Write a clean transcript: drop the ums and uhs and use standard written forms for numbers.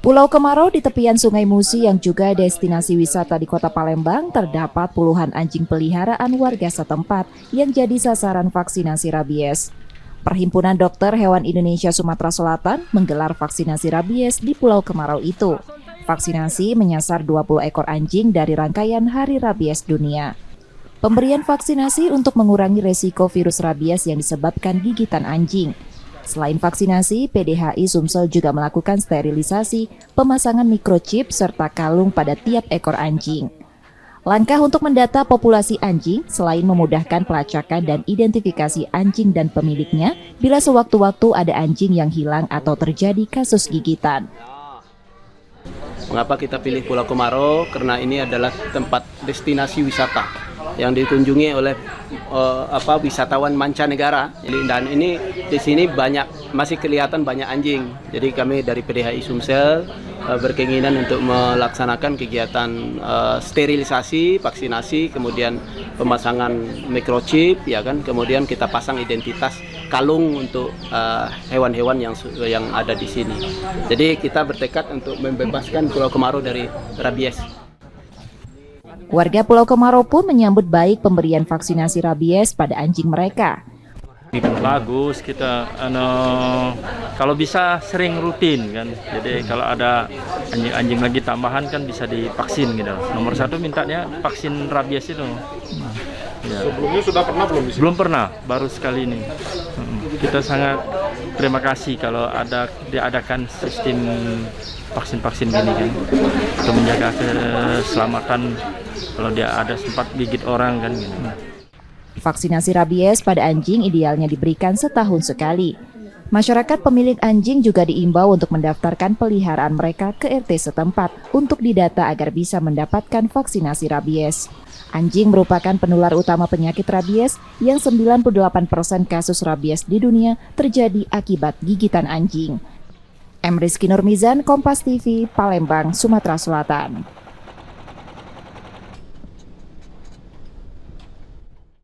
Pulau Kemarau di tepian Sungai Musi yang juga destinasi wisata di Kota Palembang terdapat puluhan anjing peliharaan warga setempat yang jadi sasaran vaksinasi rabies. Perhimpunan Dokter Hewan Indonesia Sumatera Selatan menggelar vaksinasi rabies di Pulau Kemarau itu. Vaksinasi menyasar 20 ekor anjing dari rangkaian Hari Rabies Dunia. Pemberian vaksinasi untuk mengurangi resiko virus rabies yang disebabkan gigitan anjing. Selain vaksinasi, PDHI Sumsel juga melakukan sterilisasi, pemasangan microchip, serta kalung pada tiap ekor anjing. Langkah untuk mendata populasi anjing selain memudahkan pelacakan dan identifikasi anjing dan pemiliknya bila sewaktu-waktu ada anjing yang hilang atau terjadi kasus gigitan. Mengapa kita pilih Pulau Kemarau? Karena ini adalah tempat destinasi wisata yang dikunjungi oleh wisatawan mancanegara. Dan ini di sini masih kelihatan banyak anjing. Jadi kami dari PDHI Sumsel berkeinginan untuk melaksanakan kegiatan sterilisasi, vaksinasi, kemudian pemasangan microchip, ya kan. Kemudian kita pasang identitas kalung untuk hewan-hewan yang ada di sini. Jadi kita bertekad untuk membebaskan Pulau Kemarau dari rabies. Warga Pulau Kemarau pun menyambut baik pemberian vaksinasi rabies pada anjing mereka. Bagus, kita kalau bisa sering rutin kan. Jadi kalau ada anjing-anjing lagi tambahan kan bisa divaksin gitu. Nomor satu mintanya vaksin rabies itu. Ya. Sebelumnya sudah pernah belum? Belum pernah, baru sekali ini. Kita sangat terima kasih kalau diadakan sistem vaksin-vaksin gini kan, untuk menjaga keselamatan kalau dia ada sempat gigit orang kan gitu. Vaksinasi rabies pada anjing idealnya diberikan setahun sekali. Masyarakat pemilik anjing juga diimbau untuk mendaftarkan peliharaan mereka ke RT setempat untuk didata agar bisa mendapatkan vaksinasi rabies. Anjing merupakan penular utama penyakit rabies yang 98% kasus rabies di dunia terjadi akibat gigitan anjing. M. Rizky Nurmizan, Kompas TV, Palembang, Sumatera Selatan.